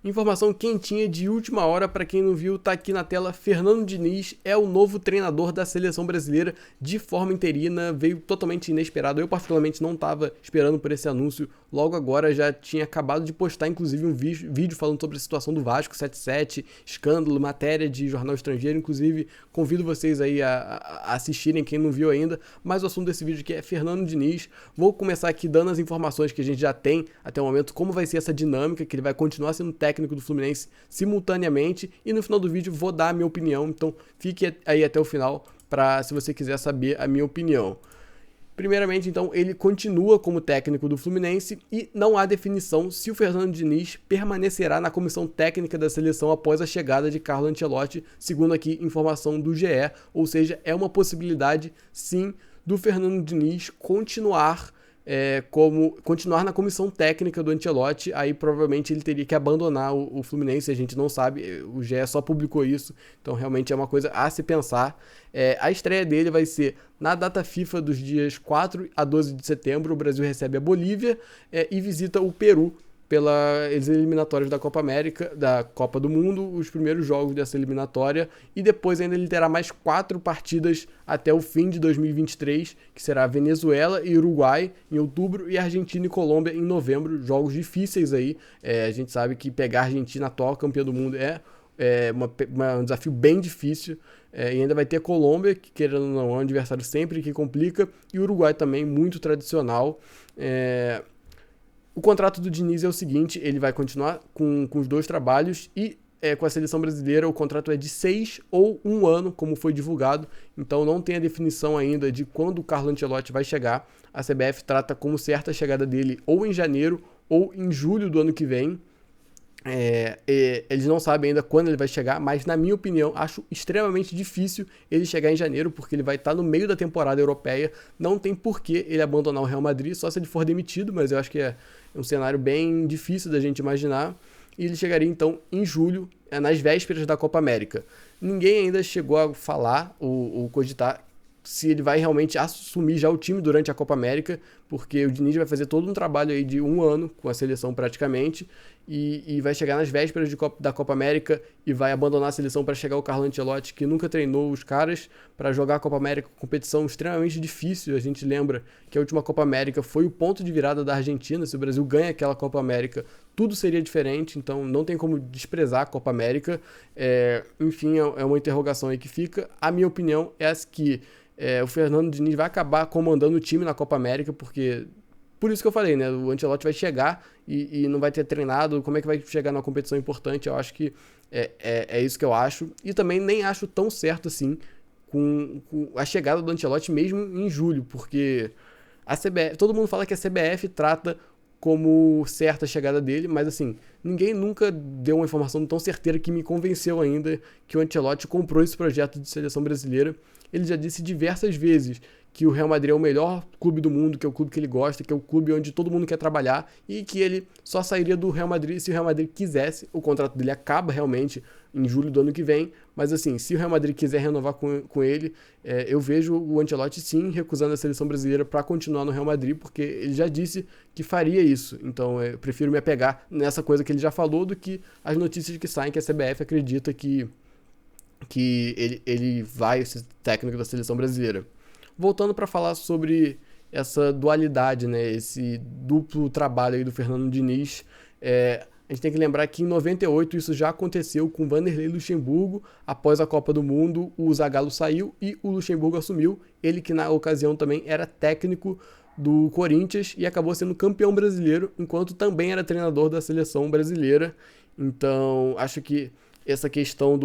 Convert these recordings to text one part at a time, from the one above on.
Informação quentinha de última hora para quem não viu, tá aqui na tela. Fernando Diniz é o novo treinador da seleção brasileira de forma interina, veio totalmente inesperado. Eu particularmente não estava esperando por esse anúncio. Logo agora já tinha acabado de postar inclusive um vídeo falando sobre a situação do Vasco 77, escândalo, matéria de jornal estrangeiro. Inclusive convido vocês aí a assistirem quem não viu ainda. Mas o assunto desse vídeo aqui é Fernando Diniz. Vou começar aqui dando as informações que a gente já tem até o momento, como vai ser essa dinâmica, que ele vai continuar sendo técnico do Fluminense simultaneamente, e no final do vídeo vou dar a minha opinião, então fique aí até o final para se você quiser saber a minha opinião. Primeiramente, então, ele continua como técnico do Fluminense e não há definição se o Fernando Diniz permanecerá na comissão técnica da seleção após a chegada de Carlo Ancelotti, segundo aqui informação do GE, ou seja, é uma possibilidade sim do Fernando Diniz continuar na comissão técnica do Ancelotti. Aí provavelmente ele teria que abandonar o Fluminense, a gente não sabe, o GE só publicou isso, então realmente é uma coisa a se pensar. A estreia dele vai ser na data FIFA dos dias 4 a 12 de setembro, o Brasil recebe a Bolívia e visita o Peru pelas eliminatórias da Copa América, da Copa do Mundo, os primeiros jogos dessa eliminatória, e depois ainda ele terá mais 4 partidas até o fim de 2023, que será Venezuela e Uruguai em outubro e Argentina e Colômbia em novembro, jogos difíceis aí. A gente sabe que pegar a Argentina, atual campeã do mundo, é um desafio bem difícil, e ainda vai ter a Colômbia, que querendo ou não é um adversário sempre que complica, e o Uruguai também, muito tradicional. O contrato do Diniz é o seguinte, ele vai continuar com os 2 trabalhos e com a seleção brasileira o contrato é de 6 ou 1 ano, como foi divulgado, então não tem a definição ainda de quando o Carlo Ancelotti vai chegar. A CBF trata como certa a chegada dele ou em janeiro ou em julho do ano que vem. Eles não sabem ainda quando ele vai chegar, mas na minha opinião acho extremamente difícil ele chegar em janeiro, porque ele vai estar no meio da temporada europeia, não tem por que ele abandonar o Real Madrid, só se ele for demitido, mas eu acho que é um cenário bem difícil da gente imaginar, e ele chegaria então em julho, nas vésperas da Copa América. Ninguém ainda chegou a falar ou cogitar se ele vai realmente assumir já o time durante a Copa América, porque o Diniz vai fazer todo um trabalho aí de 1 ano com a seleção praticamente, e vai chegar nas vésperas da Copa América e vai abandonar a seleção para chegar o Carlo Ancelotti, que nunca treinou os caras, para jogar a Copa América, competição extremamente difícil. A gente lembra que a última Copa América foi o ponto de virada da Argentina. Se o Brasil ganha aquela Copa América, tudo seria diferente, então não tem como desprezar a Copa América. Enfim, é uma interrogação aí que fica. A minha opinião é que o Fernando Diniz vai acabar comandando o time na Copa América, porque, por isso que eu falei, né, o Ancelotti vai chegar e não vai ter treinado, como é que vai chegar numa competição importante? Eu acho que é isso que eu acho, e também nem acho tão certo assim com a chegada do Ancelotti mesmo em julho, porque a CBF, todo mundo fala que a CBF trata como certa a chegada dele, mas assim, ninguém nunca deu uma informação tão certeira que me convenceu ainda que o Ancelotti comprou esse projeto de seleção brasileira. Ele já disse diversas vezes que o Real Madrid é o melhor clube do mundo, que é o clube que ele gosta, que é o clube onde todo mundo quer trabalhar, e que ele só sairia do Real Madrid se o Real Madrid quisesse. O contrato dele acaba realmente em julho do ano que vem, mas assim, se o Real Madrid quiser renovar com ele, eu vejo o Ancelotti sim recusando a seleção brasileira para continuar no Real Madrid, porque ele já disse que faria isso. Então eu prefiro me apegar nessa coisa que ele já falou do que as notícias que saem que a CBF acredita que ele vai ser técnico da seleção brasileira. Voltando para falar sobre essa dualidade, né, esse duplo trabalho aí do Fernando Diniz, a gente tem que lembrar que em 98 isso já aconteceu com Vanderlei Luxemburgo. Após a Copa do Mundo, o Zagallo saiu e o Luxemburgo assumiu. Ele que na ocasião também era técnico do Corinthians e acabou sendo campeão brasileiro, enquanto também era treinador da seleção brasileira. Então, acho que essa questão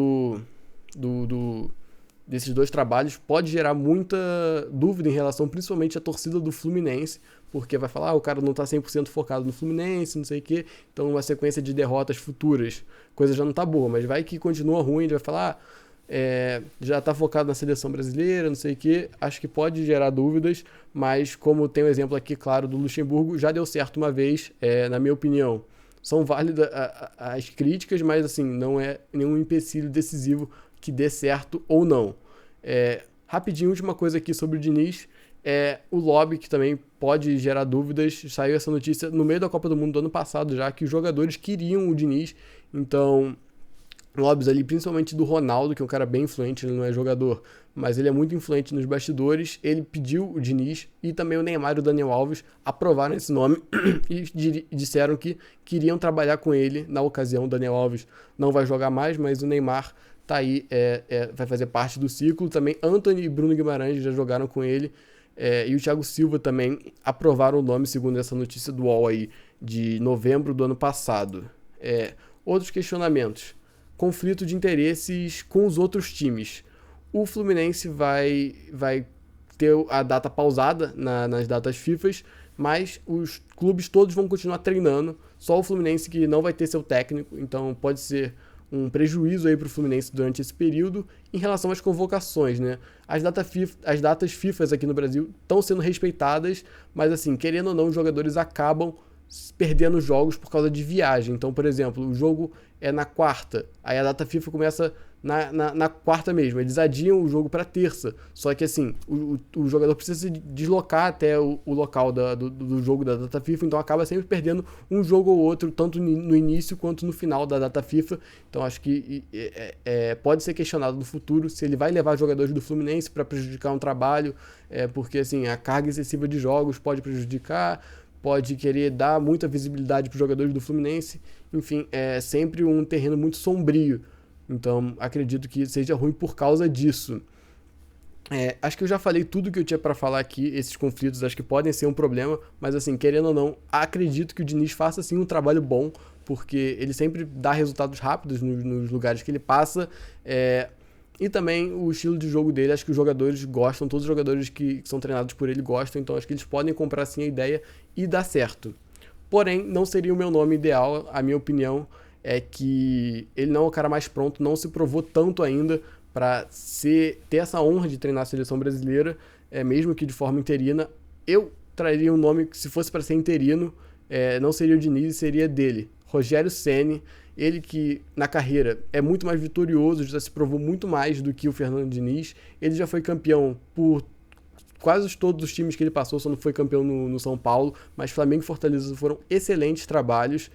desses 2 trabalhos pode gerar muita dúvida em relação principalmente à torcida do Fluminense, porque vai falar, o cara não tá 100% focado no Fluminense, não sei o quê, então uma sequência de derrotas futuras, coisa já não tá boa, mas vai que continua ruim, ele vai falar, já tá focado na seleção brasileira, não sei o quê. Acho que pode gerar dúvidas, mas como tem o exemplo aqui, claro, do Luxemburgo, já deu certo uma vez, na minha opinião. São válidas as críticas, mas assim, não é nenhum empecilho decisivo que dê certo ou não. Rapidinho, última coisa aqui sobre o Diniz, o lobby, que também pode gerar dúvidas. Saiu essa notícia no meio da Copa do Mundo do ano passado já, que os jogadores queriam o Diniz, Então, lobbies ali, principalmente do Ronaldo, que é um cara bem influente, ele não é jogador, mas ele é muito influente nos bastidores. Ele pediu o Diniz e também o Neymar e o Daniel Alves aprovaram esse nome e disseram que queriam trabalhar com ele na ocasião. O Daniel Alves não vai jogar mais, mas o Neymar tá aí, vai fazer parte do ciclo. Também Antony e Bruno Guimarães já jogaram com ele, e o Thiago Silva também aprovaram o nome, segundo essa notícia do UOL aí, de novembro do ano passado. Outros questionamentos: conflito de interesses com os outros times. O Fluminense vai ter a data pausada nas datas FIFA, mas os clubes todos vão continuar treinando, só o Fluminense que não vai ter seu técnico, então pode ser um prejuízo aí para o Fluminense durante esse período. Em relação às convocações, né? As datas FIFA aqui no Brasil estão sendo respeitadas, mas assim, querendo ou não, os jogadores acabam perdendo jogos por causa de viagem. Então, por exemplo, o jogo é na quarta, aí a data FIFA começa na quarta mesmo, eles adiam o jogo para terça, só que assim, o jogador precisa se deslocar até o local do jogo da data FIFA, então acaba sempre perdendo um jogo ou outro, tanto no início quanto no final da data FIFA. Então acho que pode ser questionado no futuro se ele vai levar jogadores do Fluminense para prejudicar um trabalho, porque assim, a carga excessiva de jogos pode prejudicar, pode querer dar muita visibilidade para os jogadores do Fluminense. Enfim, é sempre um terreno muito sombrio. Então, acredito que seja ruim por causa disso. Acho que eu já falei tudo que eu tinha para falar aqui. Esses conflitos acho que podem ser um problema, mas assim, querendo ou não, acredito que o Diniz faça sim um trabalho bom, porque ele sempre dá resultados rápidos nos lugares que ele passa. E também o estilo de jogo dele, acho que os jogadores gostam, todos os jogadores que são treinados por ele gostam, então acho que eles podem comprar sim a ideia e dar certo. Porém, não seria o meu nome ideal. A minha opinião é que ele não é o cara mais pronto, não se provou tanto ainda para ter essa honra de treinar a seleção brasileira, mesmo que de forma interina. Eu traria um nome que, se fosse para ser interino, não seria o Diniz, seria dele, Rogério Ceni. Ele que na carreira é muito mais vitorioso, já se provou muito mais do que o Fernando Diniz. Ele já foi campeão por quase todos os times que ele passou, só não foi campeão no São Paulo, mas Flamengo e Fortaleza foram excelentes trabalhos.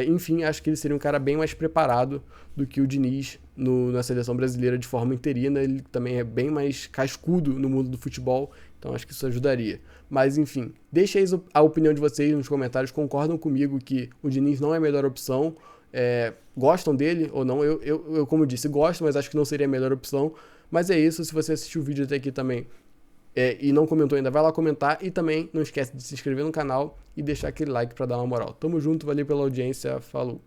Enfim, acho que ele seria um cara bem mais preparado do que o Diniz na seleção brasileira de forma interina. Ele também é bem mais cascudo no mundo do futebol, então acho que isso ajudaria. Mas enfim, deixe aí a opinião de vocês nos comentários. Concordam comigo que o Diniz não é a melhor opção? Gostam dele ou não? Eu, como disse, gosto, mas acho que não seria a melhor opção. Mas é isso. Se você assistiu o vídeo até aqui também e não comentou ainda, vai lá comentar. E também não esquece de se inscrever no canal e deixar aquele like para dar uma moral. Tamo junto, valeu pela audiência, falou!